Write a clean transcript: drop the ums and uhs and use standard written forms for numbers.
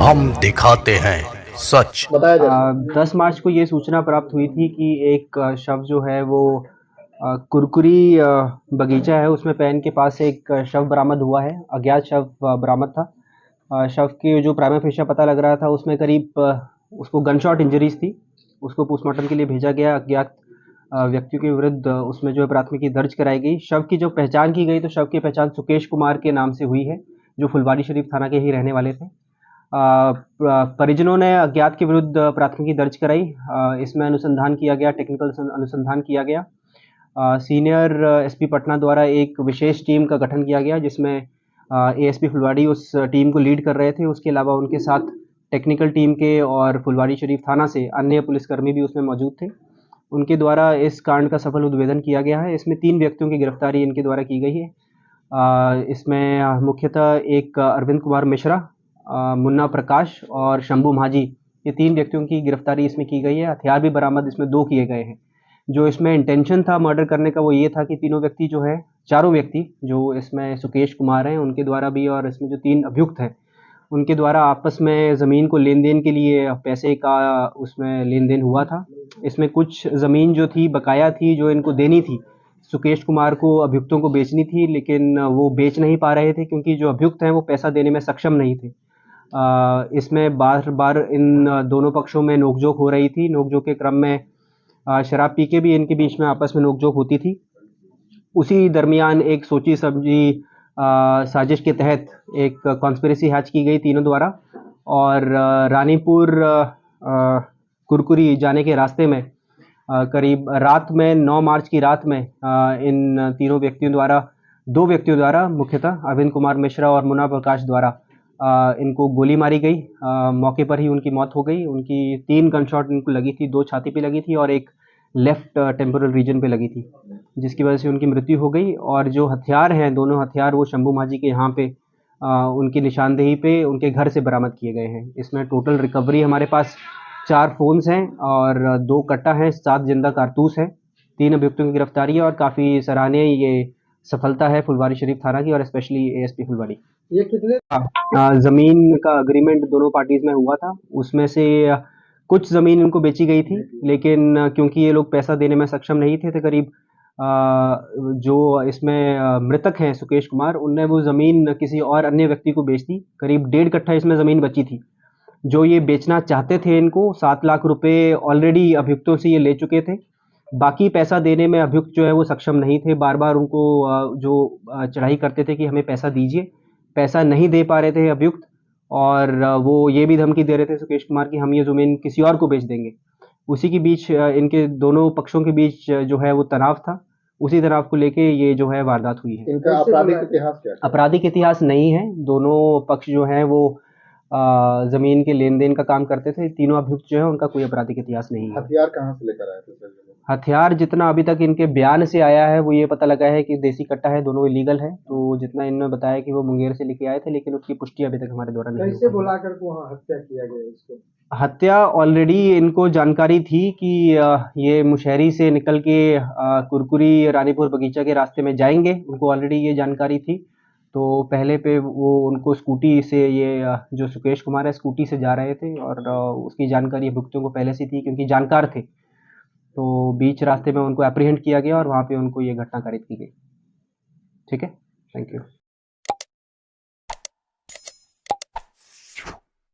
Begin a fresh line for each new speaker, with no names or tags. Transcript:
हम दिखाते हैं सच।
बताया जाए
10 मार्च को ये सूचना प्राप्त हुई थी कि एक शव जो है वो कुरकुरी बगीचा है उसमें पैन के पास एक शव बरामद हुआ है। अज्ञात शव बरामद था। शव के जो प्राइमा फेशिया पता लग रहा था उसमें करीब उसको गनशॉट इंजरीज थी। उसको पोस्टमार्टम के लिए भेजा गया। अज्ञात व्यक्तियों के विरुद्ध उसमें जो है प्राथमिकी दर्ज कराई गई। शव की जो पहचान की गई तो शव की पहचान सुकेश कुमार के नाम से हुई है, जो फुलवारी शरीफ थाना के ही रहने वाले थे। परिजनों ने अज्ञात के विरुद्ध प्राथमिकी दर्ज कराई। इसमें अनुसंधान किया गया, टेक्निकल अनुसंधान किया गया। सीनियर एसपी पटना द्वारा एक विशेष टीम का गठन किया गया जिसमें एएसपी फुलवाड़ी उस टीम को लीड कर रहे थे। उसके अलावा उनके साथ टेक्निकल टीम के और फुलवाड़ी शरीफ थाना से अन्य पुलिसकर्मी भी उसमें मौजूद थे। उनके द्वारा इस कांड का सफल उद्भेदन किया गया है। इसमें 3 व्यक्तियों की गिरफ्तारी इनके द्वारा की गई है। इसमें मुख्यतः एक अरविंद कुमार मिश्रा, मुन्ना प्रकाश और शंभू माझी, ये 3 व्यक्तियों की गिरफ्तारी इसमें की गई है। हथियार भी बरामद इसमें 2 किए गए हैं। जो इसमें इंटेंशन था मर्डर करने का वो ये था कि तीनों व्यक्ति जो है, चारों व्यक्ति जो इसमें सुकेश कुमार हैं उनके द्वारा भी और इसमें जो 3 अभियुक्त हैं उनके द्वारा आपस में ज़मीन को लेन-देन के लिए पैसे का उसमें लेन-देन हुआ था। इसमें कुछ ज़मीन जो थी बकाया थी जो इनको देनी थी, सुकेश कुमार को अभियुक्तों को बेचनी थी, लेकिन वो बेच नहीं पा रहे थे क्योंकि जो अभियुक्त हैं वो पैसा देने में सक्षम नहीं थे। इसमें बार-बार इन दोनों पक्षों में नोक-झोंक हो रही थी। नोक-झोंक के क्रम में शराब पी के भी इनके बीच में आपस में नोक-झोंक होती थी। उसी दरमियान एक सोची-समझी साजिश के तहत एक कॉन्स्पिरेसी हैच की गई तीनों द्वारा और रानीपुर कुरकुरी जाने के रास्ते में करीब रात में 9 मार्च की रात में इन तीनों व्यक्तियों द्वारा 2 व्यक्तियों द्वारा मुख्यतः अरविंद कुमार मिश्रा और मुन्ना प्रकाश द्वारा इनको गोली मारी गई। मौके पर ही उनकी मौत हो गई। उनकी 3 गनशॉट इनको लगी थी, 2 छाती पे लगी थी और एक लेफ्ट टेम्पोरल रीजन पे लगी थी, जिसकी वजह से उनकी मृत्यु हो गई। और जो हथियार हैं, दोनों हथियार वो शंभू माझी के यहाँ पे उनकी निशानदेही पे उनके घर से बरामद किए गए हैं। इसमें टोटल रिकवरी हमारे पास 4 फ़ोन्स हैं और 2 कट्टा हैं, 7 जिंदा कारतूस हैं। 3 अभियुक्तों की गिरफ्तारी है और काफ़ी सराहनीय ये सफलता है फुलवारी शरीफ थाना की और स्पेशली एएसपी फुलवाड़ी।
ये कितने
ज़मीन का एग्रीमेंट दोनों पार्टीज़ में हुआ था। उसमें से कुछ ज़मीन इनको बेची गई थी, लेकिन क्योंकि ये लोग पैसा देने में सक्षम नहीं थे, तो करीब जो इसमें मृतक हैं सुकेश कुमार, उनने वो ज़मीन किसी और अन्य व्यक्ति को बेच दी। करीब 1.5 कट्ठा इसमें ज़मीन बची थी, जो ये बेचना चाहते थे। इनको 7 लाख रुपए ऑलरेडी अभियुक्तों से ये ले चुके थे। बाकी पैसा देने में अभियुक्त जो है वो सक्षम नहीं थे। बार-बार उनको चढ़ाई करते थे कि हमें पैसा दीजिए। पैसा नहीं दे पा रहे थे अभियुक्त और वो ये भी धमकी दे रहे थे सुकेश कुमार की हम ये ज़मीन किसी और को बेच देंगे। उसी के बीच इनके दोनों पक्षों के बीच जो है वो तनाव था। उसी तनाव को लेके ये जो है वारदात हुई है।
इनका आपराधिक इतिहास क्या है?
आपराधिक इतिहास नहीं है। दोनों पक्ष जो हैं वो ज़मीन के लेन-देन का काम करते थे। तीनों अभियुक्त जो हैं उनका कोई आपराधिक इतिहास नहीं है।
हथियार कहाँ से लेकर आए थे सर?
हथियार जितना अभी तक इनके बयान से आया है वो ये पता लगा है कि देसी कट्टा है, दोनों इलीगल है। तो जितना इन्होंने बताया कि वो मुंगेर से लेके आए थे, लेकिन उसकी पुष्टि अभी तक हमारे द्वारा नहीं हो
कैसे
पाई।
बुला करके वहाँ हत्या किया गया इसको?
हत्या ऑलरेडी इनको जानकारी थी कि ये मुशहरी से निकल के कुरकुरी रानीपुर बगीचा के रास्ते में जाएँगे। उनको ऑलरेडी ये जानकारी थी। तो पहले पे वो उनको स्कूटी से ये जो सुकेश कुमार है स्कूटी से जा रहे थे और उसकी जानकारी अभियुक्तों को पहले से थी क्योंकि जानकार थे। तो बीच रास्ते में उनको एप्रीहेंड किया गया और वहाँ पे उनको ये घटना कारित की गई। ठीक है? Thank you.